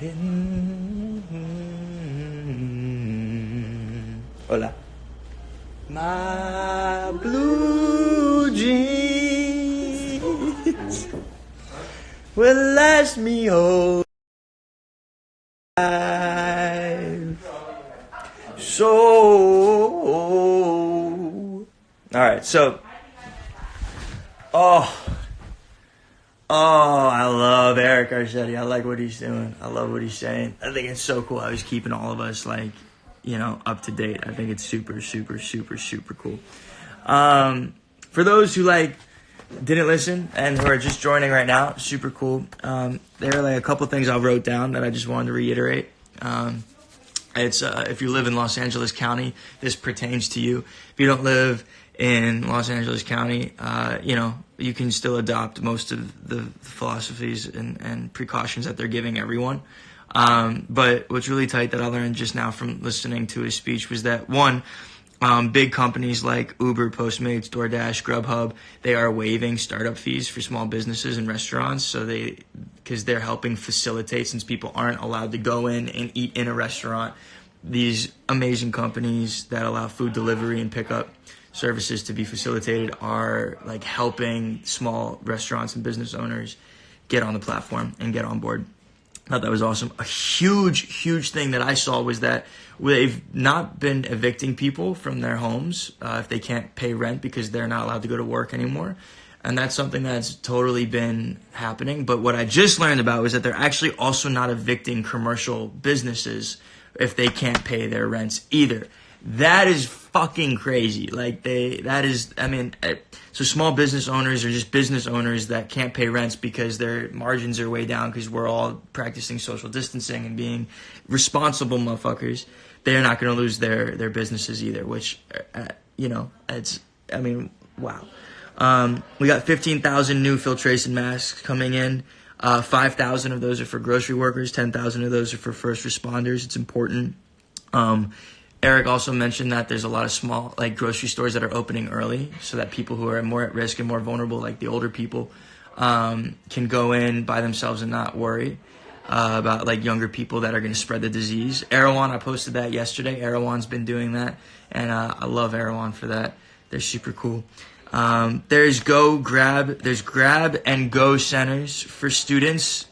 Hola. My blue jeans will last me whole life. So, all right. So, I love Eric Arcetti. I like what he's doing. I love what he's saying. I think it's so cool how he's keeping all of us, like, you know, up to date. I think it's super, super, super, super cool. For those who, like, didn't listen and who are just joining right now, super cool. There are, like, a couple things I wrote down that I just wanted to reiterate. It's if you live in Los Angeles County, this pertains to you. If you don't live in Los Angeles County, you know, you can still adopt most of the philosophies and precautions that they're giving everyone. But what's really tight that I learned just now from listening to his speech was that, one, big companies like Uber, Postmates, DoorDash, Grubhub, they are waiving startup fees for small businesses and restaurants. Because they're helping facilitate, since people aren't allowed to go in and eat in a restaurant, these amazing companies that allow food delivery and pickup services to be facilitated are, like, helping small restaurants and business owners get on the platform and get on board. I thought that was awesome. A huge thing that I saw was that they've not been evicting people from their homes if they can't pay rent because they're not allowed to go to work anymore. And that's something that's totally been happening. But what I just learned about was that they're actually also not evicting commercial businesses if they can't pay their rents either. That is fucking crazy. So small business owners are just business owners that can't pay rents because their margins are way down because we're all practicing social distancing and being responsible motherfuckers. They're not going to lose their businesses either, which, wow. We got 15,000 new filtration masks coming in. 5,000 of those are for grocery workers. 10,000 of those are for first responders. It's important. Eric also mentioned that there's a lot of small, like, grocery stores that are opening early so that people who are more at risk and more vulnerable, like the older people, can go in by themselves and not worry about, like, younger people that are going to spread the disease. Erewhon, I posted that yesterday. Erewhon's been doing that, and I love Erewhon for that. They're super cool. There's grab and go centers for students,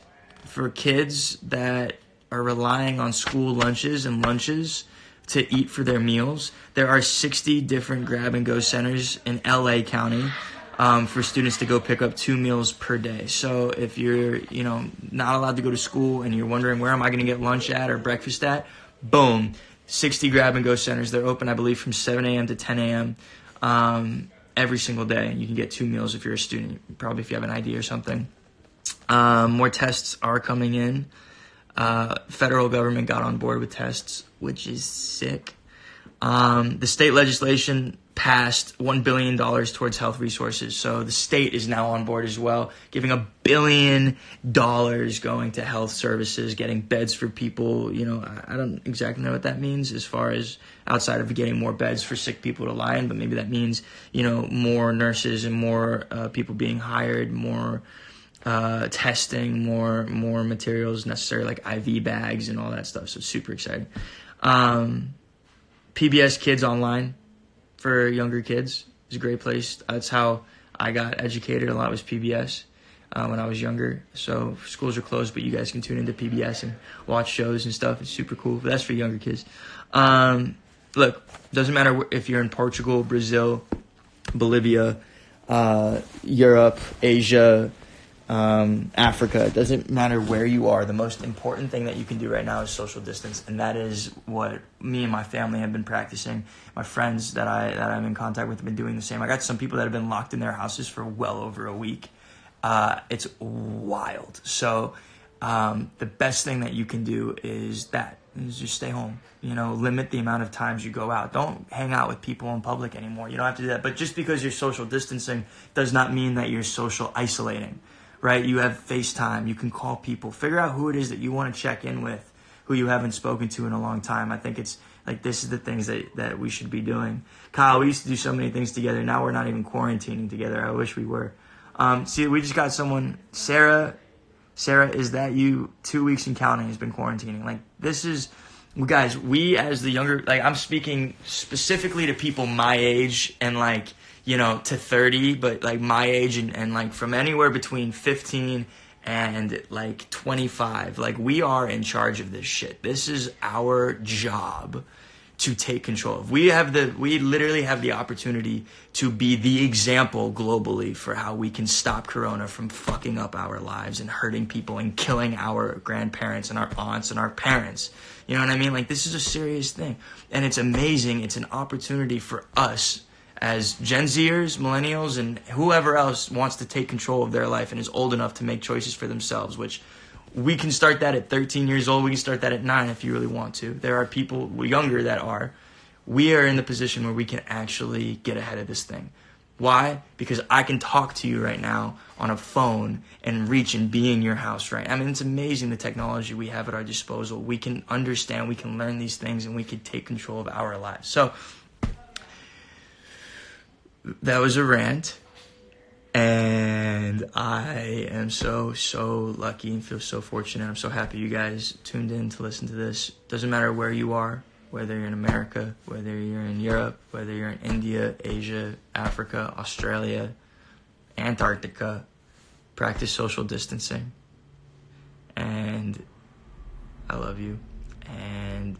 for kids that are relying on school lunches and lunches to eat for their meals. There are 60 different grab and go centers in LA County for students to go pick up 2 meals per day. So if you're, not allowed to go to school and you're wondering where am I going to get lunch at or breakfast at, boom, 60 grab and go centers. They're open, I believe, from 7 a.m. to 10 a.m. Every single day. You can get 2 meals if you're a student, probably if you have an ID or something. More tests are coming in. Federal government got on board with tests, which is sick. The state legislation passed $1 billion towards health resources. So the state is now on board as well, giving $1 billion going to health services, getting beds for people. I don't exactly know what that means as far as outside of getting more beds for sick people to lie in, but maybe that means, more nurses and more people being hired, more testing, more materials necessary, like IV bags and all that stuff. So super excited. PBS Kids Online for younger kids is a great place. That's how I got educated. A lot was PBS when I was younger. So schools are closed, but you guys can tune into PBS and watch shows and stuff. It's super cool. But that's for younger kids. Look, doesn't matter if you're in Portugal, Brazil, Bolivia, Europe, Asia, Africa. It doesn't matter where you are. The most important thing that you can do right now is social distance, and that is what me and my family have been practicing. My friends that I'm in contact with have been doing the same. I got some people that have been locked in their houses for well over a week. It's wild. So the best thing that you can do is just stay home. Limit the amount of times you go out. Don't hang out with people in public anymore. You don't have to do that. But just because you're social distancing does not mean that you're social isolating. Right? You have FaceTime. You can call people. Figure out who it is that you want to check in with, who you haven't spoken to in a long time. I think it's like this is the things that we should be doing. Kyle, we used to do so many things together. Now we're not even quarantining together. I wish we were. See, we just got someone, Sarah Sarah, is that you? 2 weeks and counting has been quarantining. Like, this is, guys, we as the younger, like, I'm speaking specifically to people my age and, like, you know, to 30, but, like, my age and like, from anywhere between 15 and, like, 25. Like, we are in charge of this shit. This is our job to take control of. We literally have the opportunity to be the example globally for how we can stop Corona from fucking up our lives and hurting people and killing our grandparents and our aunts and our parents. You know what I mean? Like, this is a serious thing. And it's amazing. It's an opportunity for us as Gen Zers, millennials, and whoever else wants to take control of their life and is old enough to make choices for themselves, which we can start that at 13 years old. We can start that at 9 if you really want to. There are people younger that are. We are in the position where we can actually get ahead of this thing. Why? Because I can talk to you right now on a phone and reach and be in your house, right? I mean, it's amazing the technology we have at our disposal. We can understand, we can learn these things, and we can take control of our lives. So that was a rant. And I am so lucky and feel so fortunate. I'm so happy you guys tuned in to listen to this. Doesn't matter where you are, whether you're in America, whether you're in Europe, whether you're in India, Asia, Africa, Australia, Antarctica, practice social distancing. And I love you. And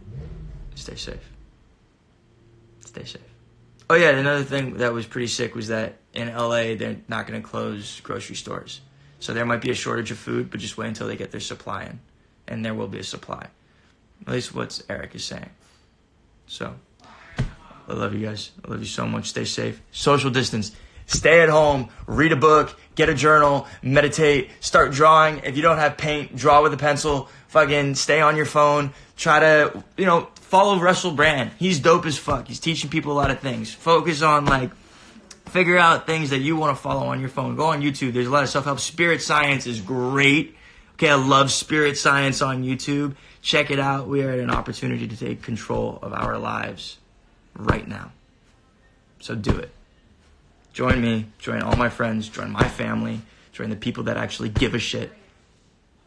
stay safe. Stay safe. Oh yeah, another thing that was pretty sick was that in LA, they're not going to close grocery stores. So there might be a shortage of food, but just wait until they get their supply in. And there will be a supply. At least what Eric is saying. So, I love you guys. I love you so much. Stay safe. Social distance. Stay at home. Read a book. Get a journal. Meditate. Start drawing. If you don't have paint, draw with a pencil. Fucking stay on your phone. Try to, follow Russell Brand. He's dope as fuck. He's teaching people a lot of things. Focus on, figure out things that you want to follow on your phone. Go on YouTube. There's a lot of self-help. Spirit Science is great. Okay, I love Spirit Science on YouTube. Check it out. We are at an opportunity to take control of our lives right now. So do it. Join me. Join all my friends. Join my family. Join the people that actually give a shit.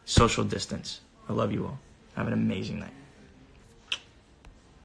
Social distance. I love you all. Have an amazing night.